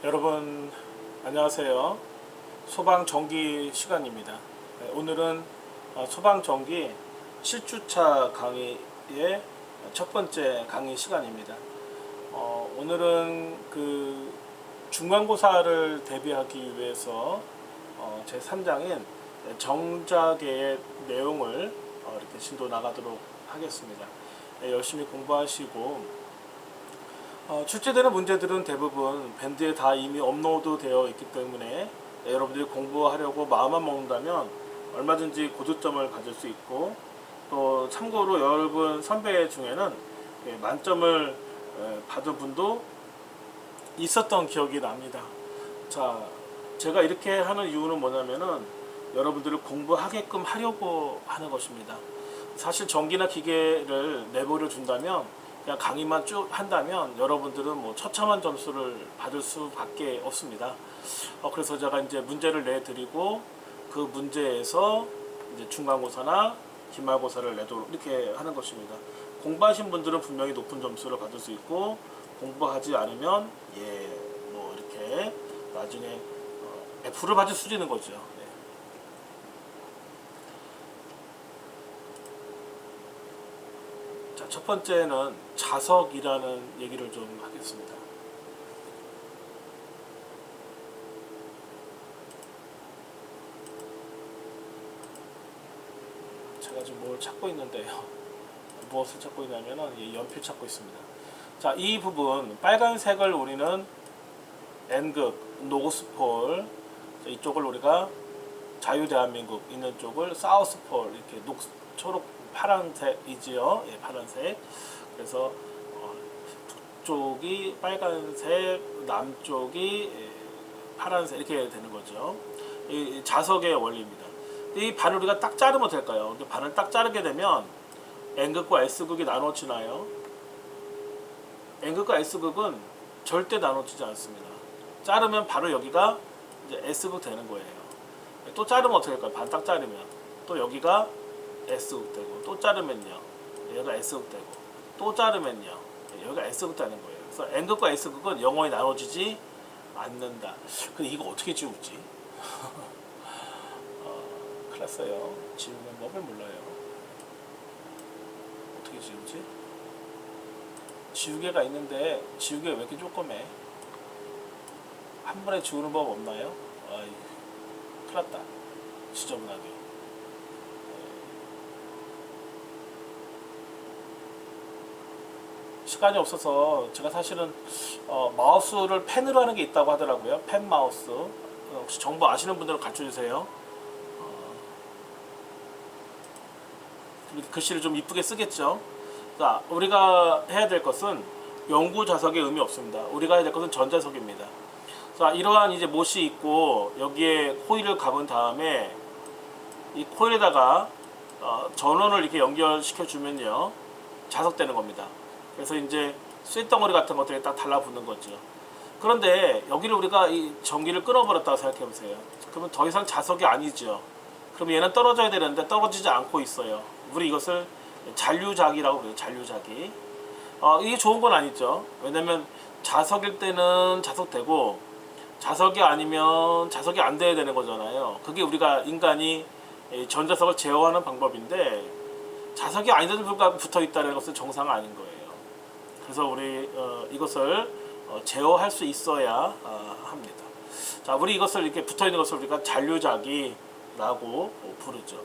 여러분 안녕하세요. 소방전기 시간입니다. 오늘은 소방전기 실주차 강의의 첫 번째 강의 시간입니다. 오늘은 그 중간고사를 대비하기 위해서 제 3장인 정자계의 내용을 이렇게 진도 나가도록 하겠습니다. 열심히 공부하시고 출제되는 문제들은 대부분 밴드에 다 이미 업로드 되어 있기 때문에 여러분들이 공부하려고 마음만 먹는다면 얼마든지 고득점을 가질 수 있고, 또 참고로 여러분 선배 중에는 만점을 받은 분도 있었던 기억이 납니다. 자, 제가 이렇게 하는 이유는 뭐냐면은 여러분들을 공부하게끔 하려고 하는 것입니다. 사실 전기나 기계를 내버려 준다면, 그냥 강의만 쭉 한다면 여러분들은 뭐 처참한 점수를 받을 수밖에 없습니다. 그래서 제가 이제 문제를 내드리고 그 문제에서 이제 중간고사나 기말고사를 내도록 이렇게 하는 것입니다. 공부하신 분들은 분명히 높은 점수를 받을 수 있고, 공부하지 않으면 뭐 이렇게 나중에 F를 받을 수 있는 거죠. 자, 첫 번째는 자석이라는 얘기를 좀 하겠습니다. 제가 지금 뭘 찾고 있는데요. 무엇을 찾고 있냐면은 연필 찾고 있습니다. 자, 이 부분 빨간색을 우리는 N극 노스폴, 이쪽을 우리가 자유대한민국 있는 쪽을 사우스폴, 이렇게 초록 파란색이지요. 파란색. 그래서 북쪽이 빨간색, 남쪽이 파란색, 이렇게 되는 거죠. 이 자석의 원리입니다. 이 반을 우리가 딱 자르면 될까요? 반을 딱 자르게 되면 N극과 S극이 나눠지나요? N극과 S극은 절대 나눠지지 않습니다. 자르면 바로 여기가 이제 S극 되는 거예요. 또 자르면 어떻게 될까요? 반 딱 자르면 또 여기가 S극 되고, 또 자르면요 여기가 S극 되고, 또 자르면요 여기가 S극 되는 거예요. 그래서 N극과 S극은 영원히 나눠지지 않는다. 근데 이거 어떻게 지우지? 큰일 났어요. 지우는 법을 몰라요. 어떻게 지우지? 지우개가 있는데 지우개 왜 이렇게 조그매? 한 번에 지우는 법 없나요? 아이, 큰일 났다. 지저분하게. 시간이 없어서 제가 사실은 마우스를 펜으로 하는 게 있다고 하더라고요. 펜 마우스. 혹시 정보 아시는 분들은 가르쳐주세요. 글씨를 좀 이쁘게 쓰겠죠. 자, 우리가 해야 될 것은 영구 자석의 의미 없습니다. 우리가 해야 될 것은 전자석입니다. 자, 이러한 이제 못이 있고 여기에 코일을 감은 다음에 이 코일에다가 전원을 이렇게 연결시켜 주면요 자석되는 겁니다. 그래서 이제 쇳덩어리 같은 것들이 딱 달라붙는 거죠. 그런데 여기를 우리가 이 전기를 끊어버렸다고 생각해 보세요. 그러면 더 이상 자석이 아니죠. 그럼 얘는 떨어져야 되는데 떨어지지 않고 있어요. 우리 이것을 잔류자기라고 그래요. 잔류자기. 이게 좋은 건 아니죠. 왜냐면 자석일 때는 자석되고, 자석이 아니면 자석이 안 돼야 되는 거잖아요. 그게 우리가 인간이 전자석을 제어하는 방법인데, 자석이 아닌데도 불구하고 붙어 있다는 것은 정상 아닌 거예요. 그래서 우리 이것을 제어할 수 있어야 합니다. 자, 우리 이것을 이렇게 붙어 있는 것을 우리가 잔류자기라고 부르죠.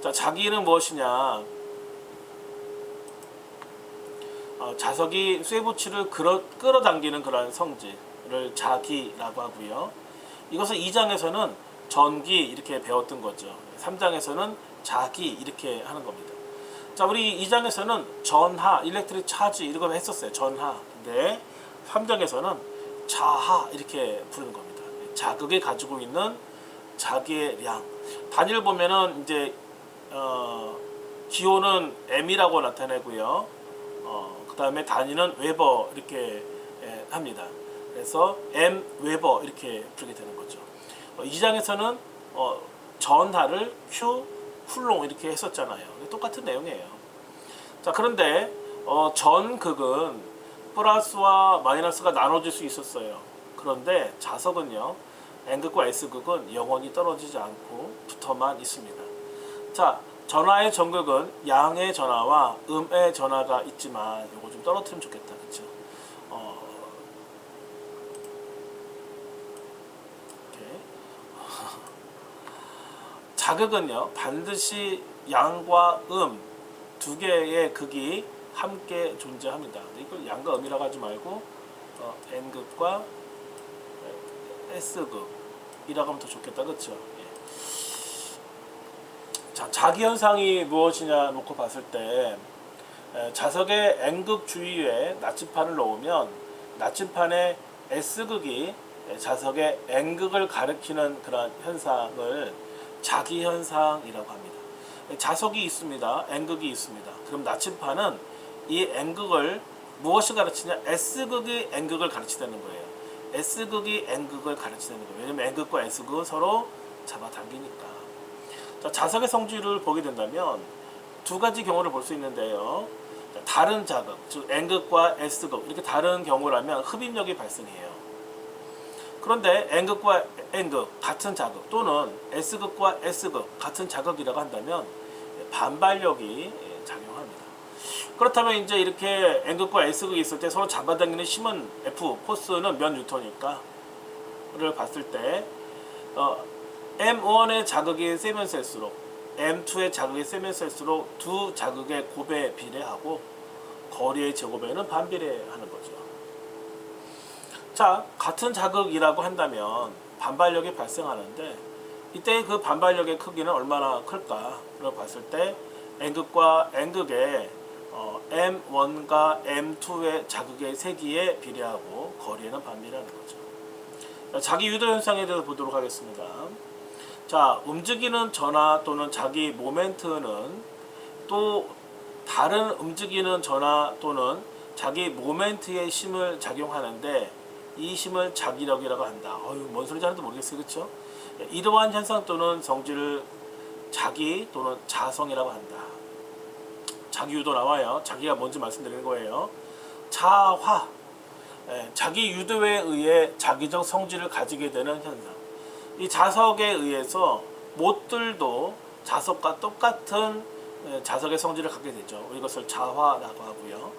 자, 자기는 무엇이냐? 자석이 쇠붙이를 끌어당기는 그러한 성질을 자기라고 하고요. 이것을 2장에서는 전기 이렇게 배웠던 거죠. 3장에서는 자기 이렇게 하는 겁니다. 자, 우리 2장에서는 전하, 일렉트릭 차지 이런 걸 했었어요. 전하. 근데 3장에서는 자하 이렇게 부르는 겁니다. 자극이 가지고 있는 자기의 량. 단위를 보면은 이제 기호는 m이라고 나타내고요. 그 다음에 단위는 웨버 이렇게 합니다. 그래서 m 웨버 이렇게 부르게 되는 거죠. 2장에서는 전하를 q 쿨롱 이렇게 했었잖아요. 똑같은 내용이에요. 자, 그런데 전극은 플러스와 마이너스가 나눠질 수 있었어요. 그런데 자석은요, N극과 S극은 영원히 떨어지지 않고 붙어만 있습니다. 자, 전하의 전극은 양의 전하와 음의 전하가 있지만 이거 좀 떨어뜨리면 좋겠다, 그렇죠? 이렇게. 자극은요, 반드시 양과 두 개의 극이 함께 존재합니다. 이걸 양과 음이라고 하지 말고 N극과 S극이라고 하면 더 좋겠다, 그렇죠? 예. 자, 자기현상이 무엇이냐 놓고 봤을 때 자석의 N극 주위에 나침판을 놓으면 나침판의 S극이 자석의 N극을 가리키는 그런 현상을 자기현상이라고 합니다. 자석이 있습니다. N극이 있습니다. 그럼 나침판은 이 N극을 무엇이 가르치냐? S극이 N극을 가르치다는 거예요. S극이 N극을 가르치다는 거예요. 왜냐면 N극과 S극은 서로 잡아당기니까. 자, 자석의 성질을 보게 된다면 두 가지 경우를 볼 수 있는데요. 다른 자극, 즉 N극과 S극 이렇게 다른 경우라면 흡입력이 발생해요. 그런데 N극과 N극 같은 자극 또는 S극과 S극 같은 자극이라고 한다면 반발력이 작용합니다. 그렇다면 이제 이렇게 N극과 S극이 있을 때 서로 잡아당기는 힘은 F, 포스는 몇 뉴턴일까를 봤을 때 M1의 자극이 세면 셀수록 M2의 자극이 세면 셀수록 두 자극의 곱에 비례하고 거리의 제곱에는 반비례하는 거죠. 자, 같은 자극이라고 한다면 반발력이 발생하는데 이때 그 반발력의 크기는 얼마나 클까를 봤을 때 N극과 N극의 M1과 M2의 자극의 세기에 비례하고 거리에는 반비례하는 거죠. 자기 유도 현상에 대해서 보도록 하겠습니다. 자, 움직이는 전하 또는 자기 모멘트는 또 다른 움직이는 전하 또는 자기 모멘트의 힘을 작용하는데 이 힘을 자기력이라고 한다. 뭔 소리인지 하나도 모르겠어요, 그렇죠? 이러한 현상 또는 성질을 자기 또는 자성이라고 한다. 자기 유도 나와요. 자기가 뭔지 말씀드리는 거예요. 자화, 자기 유도에 의해 자기적 성질을 가지게 되는 현상. 이 자석에 의해서 못들도 자석과 똑같은 자석의 성질을 갖게 되죠. 이것을 자화라고 하고요.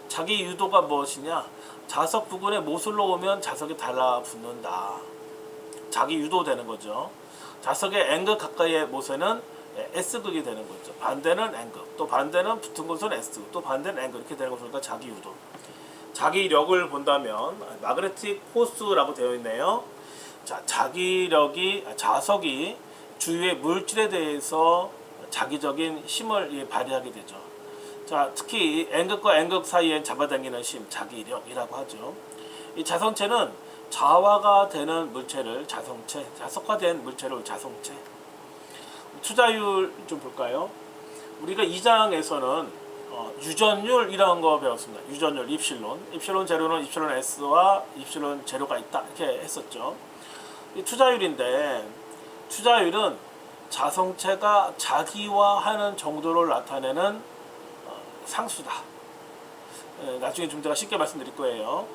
자기 유도가 무엇이냐? 자석 부근에 못을 놓으면 자석이 달라붙는다. 자기 유도되는 거죠. 자석의 N극 가까이의 못에는 S극이 되는 거죠. 반대는 N극, 또 반대는 붙은 곳은 S극, 또 반대는 N극 이렇게 되는 것이니까 자기 유도. 자기력을 본다면 마그네틱 포스라고 되어 있네요. 자, 자석이 주위의 물질에 대해서 자기적인 힘을 발휘하게 되죠. 자, 특히 N극과 N극 사이에 잡아당기는 힘, 자기력이라고 하죠. 이 자성체는 자화가 되는 물체를 자성체, 자석화된 물체를 자성체. 투자율 좀 볼까요? 우리가 2장에서는 유전율 이런 거 배웠습니다. 유전율, 입실론 제로는 입실론 S와 입실론 제로가 있다 이렇게 했었죠. 이 투자율인데 투자율은 자성체가 자기화하는 정도를 나타내는 상수다. 나중에 좀 제가 쉽게 말씀드릴 거예요.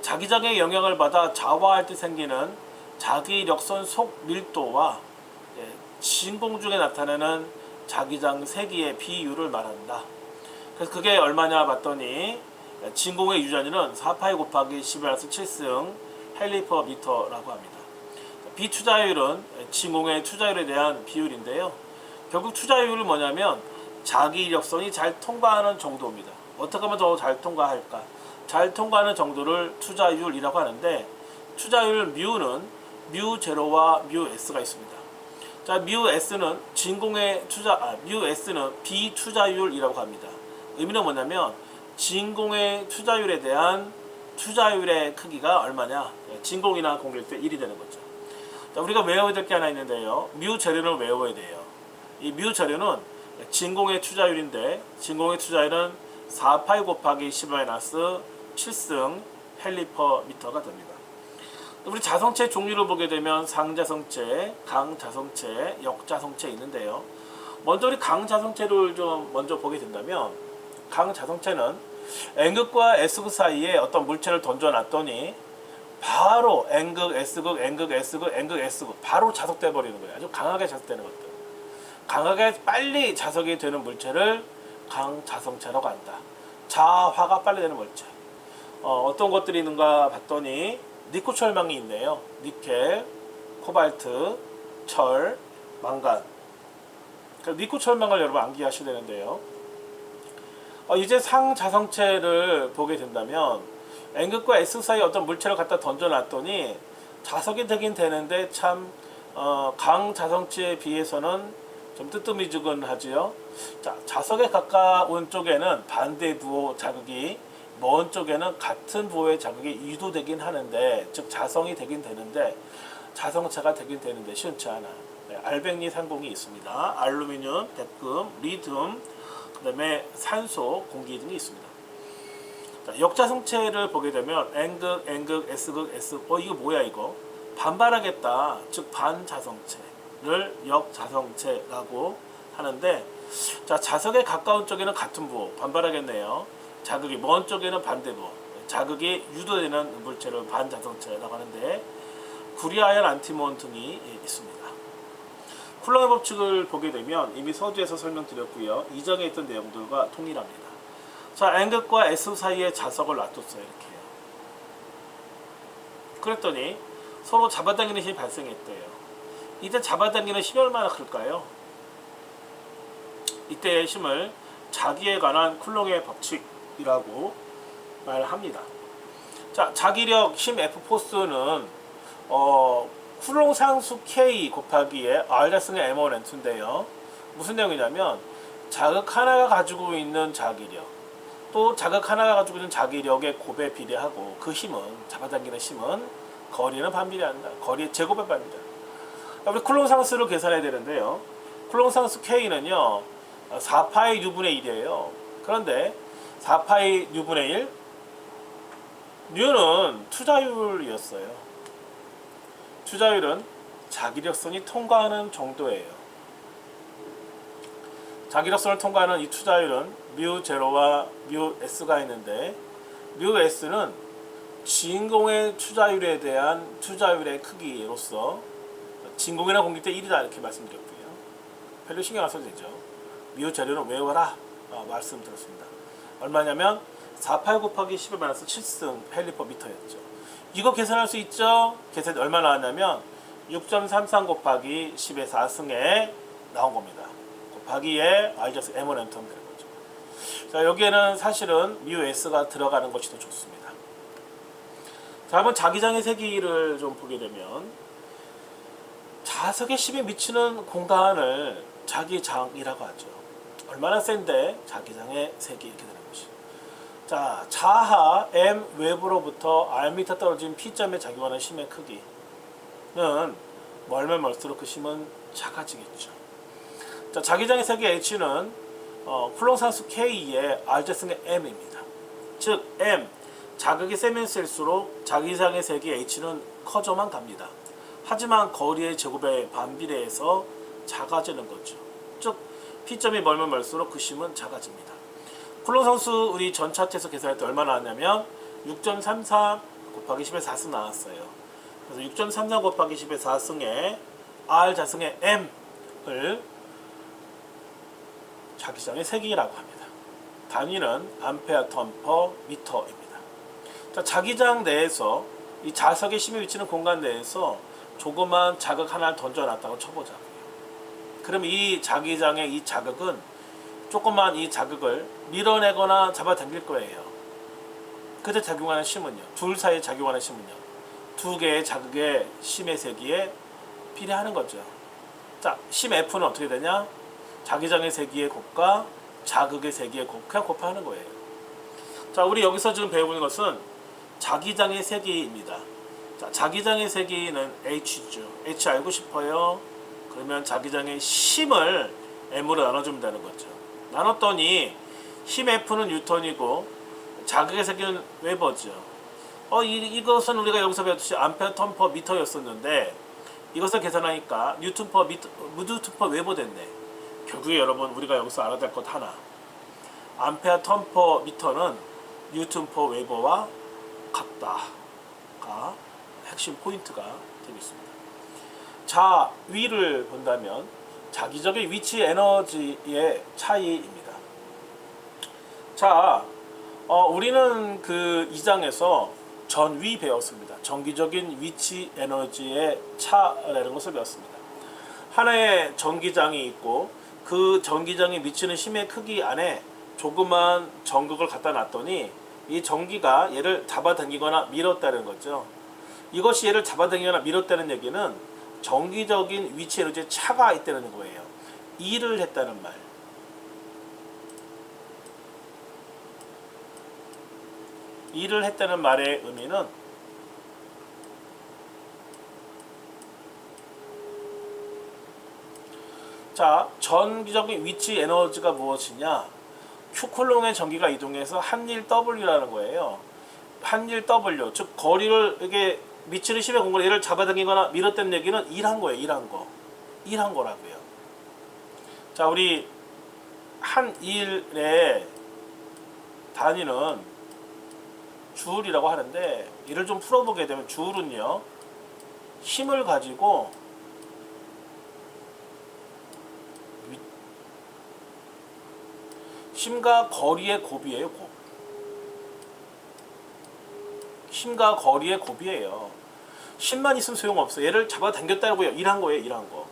자기장의 영향을 받아 자화할 때 생기는 자기력선 속 밀도와 진공 중에 나타내는 자기장 세기의 비율을 말한다. 그래서 그게 얼마냐 봤더니 진공의 유전율은 4파이 곱하기 10^7승 헬리퍼미터라고 합니다. 비투자율은 진공의 투자율에 대한 비율인데요. 결국 투자율은 뭐냐면 자기력선이 잘 통과하는 정도입니다. 어떻게 하면 더 잘 통과할까? 잘 통과하는 정도를 투자율이라고 하는데 투자율 뮤는 뮤 제로와 뮤 S가 있습니다. 자, 뮤 S는 뮤 S는 비투자율이라고 합니다. 의미는 뭐냐면 진공의 투자율에 대한 투자율의 크기가 얼마냐? 진공이나 공일 때 1이 되는 거죠. 자, 우리가 외워야 될 게 하나 있는데요. 뮤 제로는 외워야 돼요. 이 뮤 제로는 진공의 투자율인데 진공의 투자율은 4파이 곱하기 10^7승 헬리퍼미터가 됩니다. 우리 자성체 종류를 보게 되면 상자성체, 강자성체, 역자성체 있는데요. 먼저 우리 강자성체를 좀 먼저 보게 된다면 강자성체는 N극과 S극 사이에 어떤 물체를 던져놨더니 바로 N극, S극, N극, S극, N극, S극 바로 자석돼 버리는 거예요. 아주 강하게 자석되는 것들. 강하게 빨리 자석이 되는 물체를 강자성체라고 한다. 자화가 빨리 되는 물체. 어떤 것들이 있는가 봤더니 니코철망이 있네요. 니켈, 코발트, 철, 망간. 니코철망을 여러분 암기하셔야 되는데요. 이제 상자성체를 보게 된다면 N극과 S 사이 어떤 물체를 갖다 던져놨더니 자석이 되긴 되는데 참 강자성체에 비해서는 좀 뜨뜨미지근하지요. 자, 자석에 가까운 쪽에는 반대 부호 자극이, 먼 쪽에는 같은 부호의 자극이 유도되긴 하는데, 즉 자성이 되긴 되는데 자성체가 되긴 되는데 시원치 않아. 네, 알베니 상공이 있습니다. 알루미늄, 백금, 리튬, 그 다음에 산소, 공기 등이 있습니다. 자, 역자성체를 보게 되면 N극, N극, S극, S. 이거 뭐야 이거? 반발하겠다. 즉 반자성체를 역자성체라고 하는데, 자, 자석에 가까운 쪽에는 같은 부호, 반발하겠네요. 자극이 먼 쪽에는 반대부호, 자극이 유도되는 물체를 반자성체라고 하는데 구리아연, 안티몬 등이 있습니다. 쿨롱의 법칙을 보게 되면 이미 서두에서 설명드렸고요. 이 장에 있던 내용들과 동일합니다. 자, N극과 S 사이에 자석을 놔뒀어요. 이렇게요. 그랬더니 서로 잡아당기는 힘이 발생했대요. 이때 잡아당기는 힘이 얼마나 클까요? 이때의 힘을 자기에 관한 쿨롱의 법칙이라고 말합니다. 자, 자기력 힘 F 포스는 쿨롱 상수 K 곱하기에 R-의 M1 N2인데요. 무슨 내용이냐면 자극 하나가 가지고 있는 자기력, 또 자극 하나가 가지고 있는 자기력의 곱에 비례하고 그 힘은, 잡아당기는 힘은 거리는 반비례한다. 거리의 제곱에 반비례한다. 우리 쿨롱 상수를 계산해야 되는데요. 쿨롱 상수 K는요 4파이 U분의 1이에요. 그런데 4파이 U분의 1 U는 투자율이었어요. 투자율은 자기력선이 통과하는 정도예요. 자기력선을 통과하는 이 투자율은 μ0와 μs가 있는데 μs는 진공의 투자율에 대한 투자율의 크기로서 진공이나 공기 때 1이다 이렇게 말씀드렸고요. 별로 신경 안 써도 되죠. μ0는 외워라 말씀드렸습니다. 얼마냐면 4,8 곱하기 10의 마이너스 7승 헬리퍼미터였죠. 이거 계산할 수 있죠? 계산이 얼마 나왔냐면 6.33 곱하기 10의 4승에 나온 겁니다. 곱하기에 R-M1 M2 되는 거죠. 자, 여기에는 사실은 μs가 들어가는 것이 더 좋습니다. 자, 한번 자기장의 세기를 좀 보게 되면 자석의 힘이 미치는 공간을 자기장이라고 하죠. 얼마나 센데 자기장의 세기 이렇게 되는 것이. 자, 자하 m 외부로부터 rm 떨어진 P점에 작용하는 힘의 크기는 멀면 멀수록 그 힘은 작아지겠죠. 자, 자기장의 세기 H는 쿨롱 상수 K의 R-승의 M입니다. 즉 M, 자극이 세면 셀수록 자기장의 세기 H는 커져만 갑니다. 하지만 거리의 제곱에 반비례해서 작아지는 거죠. 즉 P점이 멀면 멀수록 그 힘은 작아집니다. 쿨롱 상수 우리 전 차트에서 계산할 때 얼마 나왔냐면 6.33 곱하기 10의 4승 나왔어요. 그래서 6.33 곱하기 10의 4승에 R 자승의 M을 자기장의 세기라고 합니다. 단위는 암페어 턴 퍼 미터입니다. 자, 자기장 내에서 이 자석의 힘이 위치는 공간 내에서 조그만 자극 하나를 던져놨다고 쳐보자고요. 그럼 이 자기장의 이 자극은 조그만 이 자극을 밀어내거나 잡아당길 거예요. 그때 작용하는 힘은요, 둘 사이에 작용하는 힘은요, 두 개의 자극의 힘의 세기에 비례하는 거죠. 자, 힘 F는 어떻게 되냐? 자기장의 세기의 곱과 자극의 세기의 곱, 그냥 곱하는 거예요. 자, 우리 여기서 지금 배우는 것은 자기장의 세기입니다. 자, 자기장의 세기는 H죠. H 알고 싶어요? 그러면 자기장의 힘을 M으로 나눠주면 되는 거죠. 나눴더니 힘 F는 뉴턴이고 자극의 세기는 웨버죠. 이것은 우리가 여기서 배웠듯이 암페어 턴 퍼 미터였었는데 이것을 계산하니까 뉴턴 퍼 미터, 뉴턴 퍼 웨버 됐네. 결국에 여러분 우리가 여기서 알아야 될 것 하나, 암페어 턴 퍼 미터는 뉴턴 퍼 웨버와 같다가 핵심 포인트가 되겠습니다. 자, 위를 본다면 자기적인 위치 에너지의 차이입니다. 자, 우리는 그 2장에서 전위 배웠습니다. 정기적인 위치 에너지의 차라는 것을 배웠습니다. 하나의 전기장이 있고 그 전기장이 미치는 힘의 크기 안에 조그만 전극을 갖다 놨더니 이 전기가 얘를 잡아당기거나 밀었다는 거죠. 이것이 얘를 잡아당기거나 밀었다는 얘기는 정기적인 위치 에너지의 차가 있다는 거예요. 일을 했다는 말. 일을 했다는 말의 의미는 자, 전기적인 위치 에너지가 무엇이냐? Q쿨롱의 전기가 이동해서 한일 W라는 거예요. 한일 W, 즉 거리를 이게 미치는 힘의 공간을 얘를 잡아당기거나 밀었다는 얘기는 일한 거예요. 일한 거. 일한 거라고요. 자, 우리 한 일의 단위는 줄이라고 하는데 이를 좀 풀어보게 되면 줄은요 힘을 가지고 힘과 거리의 곱이에요. 곱. 힘과 거리의 곱이에요. 힘만 있으면 소용없어. 얘를 잡아당겼다고요. 일한 거예요. 일한 거.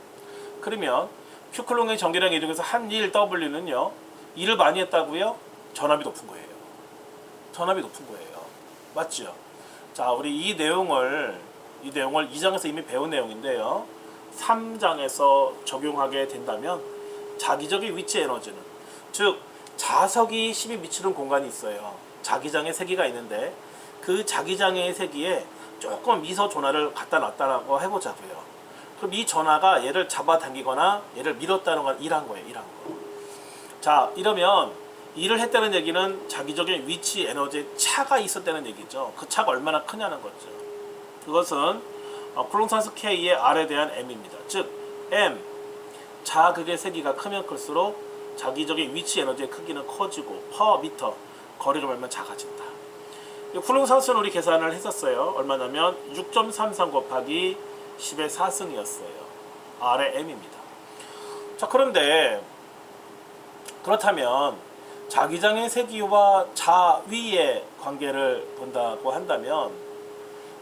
그러면 Q쿨롱의 전기량 이동해서 한 일 W는요 일을 많이 했다고요? 전압이 높은 거예요. 전압이 높은 거예요. 맞죠? 자, 우리 이 내용을 2장에서 이미 배운 내용인데요. 3장에서 적용하게 된다면 자기적인 위치 에너지는, 즉 자석이 힘이 미치는 공간이 있어요. 자기장의 세기가 있는데 그 자기장의 세기에 조금 미서 전하를 갖다 놨다라고 해보자고요. 그럼 이 전하가 얘를 잡아당기거나 얘를 밀었다는 건 일한 거예요. 일한 거. 자, 이러면 일을 했다는 얘기는 자기적인 위치 에너지의 차가 있었다는 얘기죠. 그 차가 얼마나 크냐는 거죠. 그것은 쿨롱산수 K의 R에 대한 M입니다. 즉 M, 자극의 세기가 크면 클수록 자기적인 위치 에너지의 크기는 커지고 퍼 미터, 거리가 얼마나 작아진다. 쿨롱산수는 우리 계산을 했었어요. 얼마냐면 6.33 곱하기 10의 4승이었어요. R의 M입니다. 자, 그런데 그렇다면 자기장의 세기와 자위의 관계를 본다고 한다면,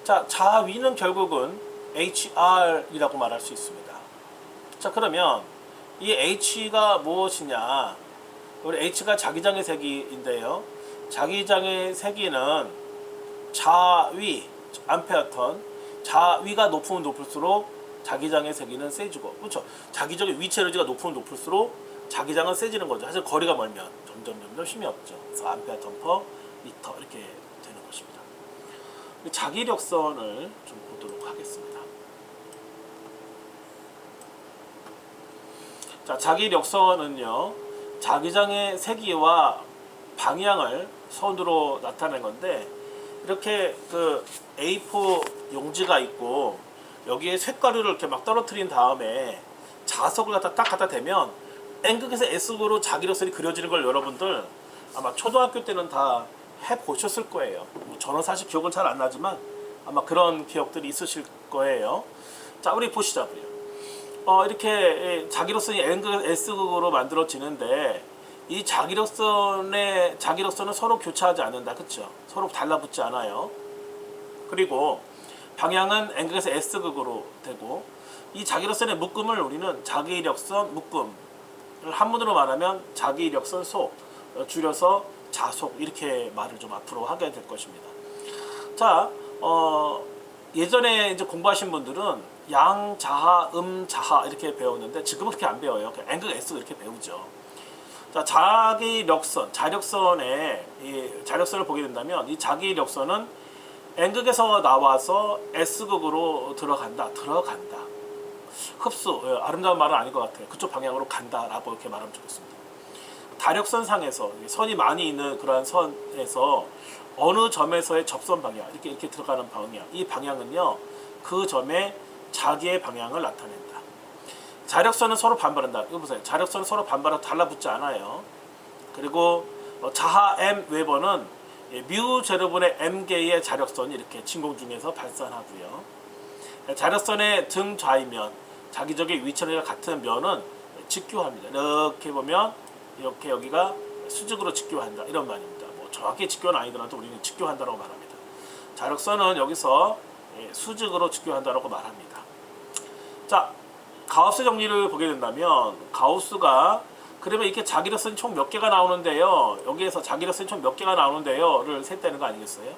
자, 자위는 결국은 HR이라고 말할 수 있습니다. 자, 그러면 이 H가 무엇이냐? 우리 H가 자기장의 세기인데요. 자기장의 세기는 자위, 암페어턴, 자위가 높으면 높을수록 자기장의 세기는 세지고, 그렇죠? 자기적인 위치 에너지가 높으면 높을수록 자기장은 세지는 거죠. 사실 거리가 멀면 점점 힘이 없죠. 그래서 암페어턴 퍼 미터 이렇게 되는 것입니다. 자기력선을 좀 보도록 하겠습니다. 자, 자기력선은요, 자기장의 세기와 방향을 선으로 나타낸 건데, 이렇게 그 A4 용지가 있고 여기에 쇳가루를 이렇게 막 떨어뜨린 다음에 자석을 딱 갖다 대면 N극에서 S극으로 자기력선이 그려지는 걸 여러분들 아마 초등학교 때는 다 해보셨을 거예요. 저는 사실 기억은 잘 안 나지만 아마 그런 기억들이 있으실 거예요. 자, 우리 보시자고요. 이렇게 자기력선이 N극, S극으로 만들어지는데 이 자기력선은 서로 교차하지 않는다. 그렇죠? 서로 달라붙지 않아요. 그리고 방향은 N극에서 S극으로 되고, 이 자기력선의 묶음을 우리는 자기력선 묶음, 한문으로 말하면 자기력선 속, 줄여서 자속, 이렇게 말을 좀 앞으로 하게 될 것입니다. 자, 예전에 이제 공부하신 분들은 양자하, 음자하 이렇게 배웠는데 지금은 그렇게 안 배워요. N극, S극 이렇게 배우죠. 자, 자기력선, 자력선을 보게 된다면 이 자기력선은 N극에서 나와서 S극으로 들어간다. 흡수, 아름다운 말은 아닌 것 같아요. 그쪽 방향으로 간다라고 이렇게 말하면 좋겠습니다. 다력선상에서 선이 많이 있는 그러한 선에서 어느 점에서의 접선 방향, 이렇게 들어가는 방향, 이 방향은요 그 점의 자기의 방향을 나타낸다. 자력선은 서로 반발한다. 이거 보세요. 자력선은 서로 반발하고 달라붙지 않아요. 그리고 자하 M 웨버는 뮤 제로분의 m개의 자력선이 이렇게 진공 중에서 발산하고요. 자력선의 등 좌이면 자기적인 위치가 같은 면은 직교합니다. 이렇게 보면 이렇게 여기가 수직으로 직교한다 이런 말입니다. 뭐 정확히 직교는 아니더라도 우리는 직교한다라고 말합니다. 자력선은 여기서 수직으로 직교한다라고 말합니다. 자, 가우스 정리를 보게 된다면 가우스가 그러면 이렇게 자기력선이 총 몇 개가 나오는데요. 여기에서 자기력선이 총 몇 개가 나오는데요를 셌다는 거 아니겠어요?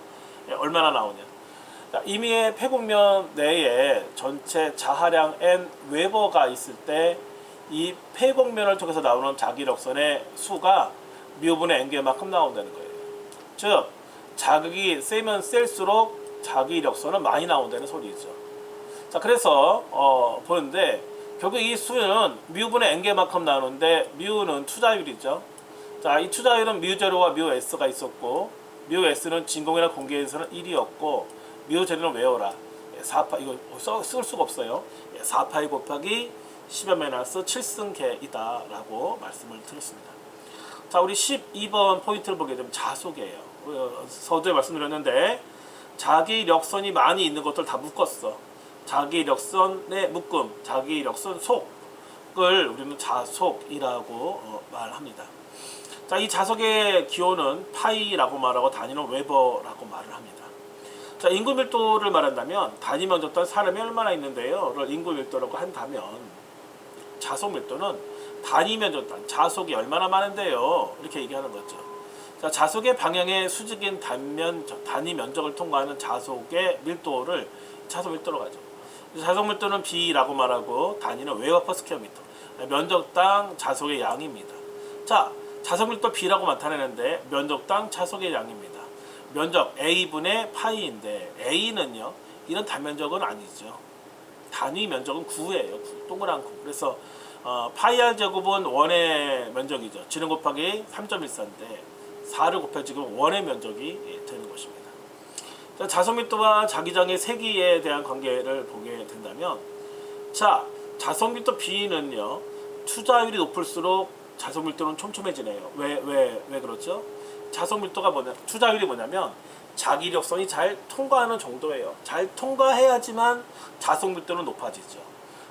얼마나 나오냐. 자, 임의의 폐곡면 내에 전체 자하량 n 웨버가 있을 때 이 폐곡면을 통해서 나오는 자기력선의 수가 뮤분의 n개만큼 나온다는 거예요. 즉 자극이 세면 셀수록 자기력선은 많이 나온다는 소리죠. 자, 그래서 보는데 결국 이 수는 뮤분의 n개만큼 나오는데 뮤는 투자율이죠. 자, 이 투자율은 뮤0와 뮤s가 있었고 뮤s는 진공이나 공기에서는 1이었고 뮤0는 외워라. 4파이 이거 쓸 수가 없어요. 4파이 곱하기 10의 7승계이다 라고 말씀을 드렸습니다. 자, 우리 12번 포인트를 보게 되면 자속이에요. 서두에 말씀드렸는데 자기력선이 많이 있는 것들 다 묶었어. 자기력선의 묶음, 자기력선 속을 우리는 자속이라고 말합니다. 자, 이 자속의 기호는 파이라고 말하고 단위는 웨버라고 말을 합니다. 자, 인구 밀도를 말한다면 단위 면적당 사람이 얼마나 있는데요? 를 인구 밀도라고 한다면 자속 밀도는 단위 면적당 자속이 얼마나 많은데요? 이렇게 얘기하는 거죠. 자, 자속의 방향의 수직인 단위 면적을 통과하는 자속의 밀도를 자속 밀도로 가죠. 자속 밀도는 B라고 말하고 단위는 웨버 퍼 스퀘어미터. 면적당 자속의 양입니다. 자, 자속 밀도 B라고 나타내는데 면적당 자속의 양입니다. 면적 A분의 파이인데 A는요, 이런 단면적은 아니죠. 단위 면적은 9예요. 동그란 9. 그래서 파이 r 제곱은 원의 면적이죠. 지름 곱하기 3.14인데 4를 곱해지면 원의 면적이 되는 것입니다. 자, 자속 밀도와 자기장의 세기에 대한 관계를 보게 된다면, 자, 자속 밀도 B는요, 투자율이 높을수록 자속 밀도는 촘촘해지네요. 왜 그렇죠? 자속 밀도가 투자율이 뭐냐면 자기력선이 잘 통과하는 정도예요. 잘 통과해야지만 자속 밀도는 높아지죠.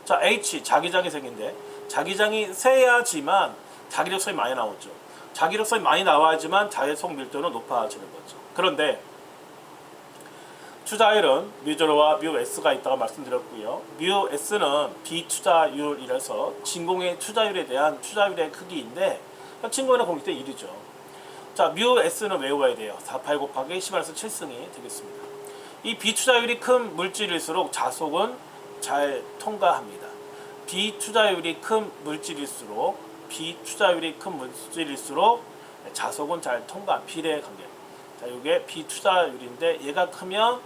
자, H 자기장의 세기인데 자기장이 세야지만 자기력선이 많이 나오죠. 자기력선이 많이 나와야지만 자속 밀도는 높아지는 거죠. 그런데 투자율은 뮤0와 뮤s가 있다고 말씀드렸고요. 뮤s는 비투자율이라서 진공의 투자율에 대한 투자율의 크기인데 진공이나 공기 때 1이죠. 자, 뮤s는 외워야 돼요. 4파이 곱하기 10에서 7승이 되겠습니다. 이 비투자율이 큰 물질일수록 자속은 잘 통과합니다. 비투자율이 큰 물질일수록 자속은 잘 통과. 비례 관계. 자, 이게 비투자율인데 얘가 크면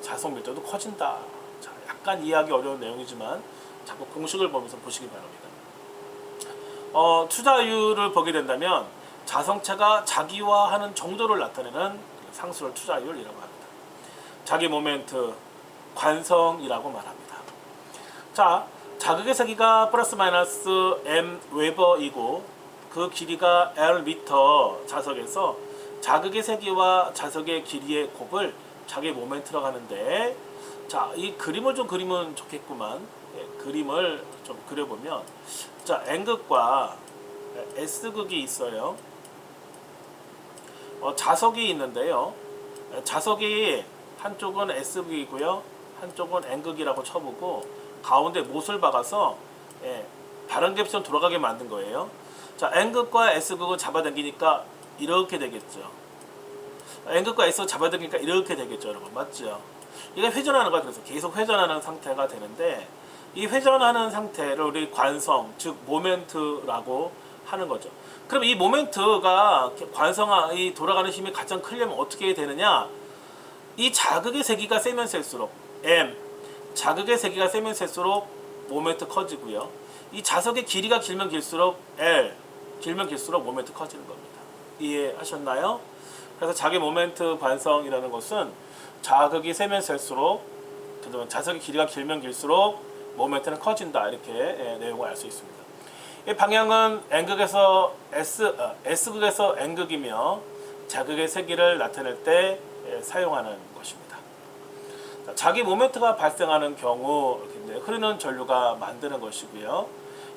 자속 밀도도 커진다. 자, 약간 이해하기 어려운 내용이지만 자꾸 공식을 보면서 보시기 바랍니다. 투자율을 보게 된다면 자성체가 자기화하는 정도를 나타내는 상수를 투자율이라고 합니다. 자기 모멘트, 관성이라고 말합니다. 자, 자극의 세기가 플러스 마이너스 m 웨버이고 그 길이가 l 미터 자석에서 자극의 세기와 자석의 길이의 곱을 자기 모멘트라고 하는데, 자, 이 그림을 좀 그리면 좋겠구만. 그림을 좀 그려보면, 자, N극과 S극이 있어요. 자석이 있는데요. 자석이 한쪽은 S극이고요, 한쪽은 N극이라고 쳐보고 가운데 못을 박아서 다른 갭선 돌아가게 만든 거예요. 자, N극과 S극을 잡아당기니까 이렇게 되겠죠. N극과 S극을 잡아당기니까 이렇게 되겠죠, 여러분. 맞죠? 이게 회전하는 거야. 그래서 계속 회전하는 상태가 되는데, 이 회전하는 상태를 우리 관성, 즉 모멘트라고 하는 거죠. 그럼 이 모멘트가 관성이 돌아가는 힘이 가장 크려면 어떻게 되느냐? 이 자극의 세기가 세면 셀수록 M, 자극의 세기가 세면 셀수록 모멘트 커지고요. 이 자석의 길이가 길면 길수록 L, 길면 길수록 모멘트 커지는 겁니다. 이해하셨나요? 그래서 자기 모멘트 관성이라는 것은 자극이 세면 셀수록, 자석의 길이가 길면 길수록 모멘트는 커진다. 이렇게 내용을 알 수 있습니다. 이 방향은 N극에서 S극에서 N극이며 자극의 세기를 나타낼 때 사용하는 것입니다. 자기 모멘트가 발생하는 경우 흐르는 전류가 만드는 것이고요.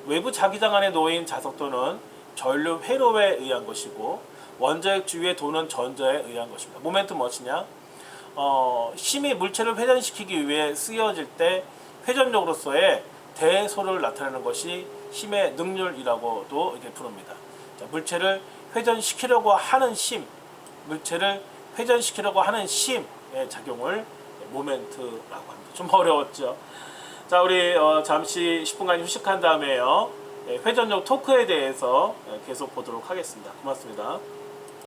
외부 자기장 안에 놓인 자석도는 전류 회로에 의한 것이고 원자핵 주위에 도는 전자에 의한 것입니다. 모멘트 무엇이냐? 힘이 물체를 회전시키기 위해 쓰여질 때 회전력으로서의 대소를 나타내는 것이 힘의 능률이라고도 이렇게 부릅니다. 자, 물체를 회전시키려고 하는 힘, 물체를 회전시키려고 하는 힘의 작용을 모멘트라고 합니다. 좀 어려웠죠? 자, 우리 잠시 10분간 휴식한 다음에요. 회전력 토크에 대해서 계속 보도록 하겠습니다. 고맙습니다.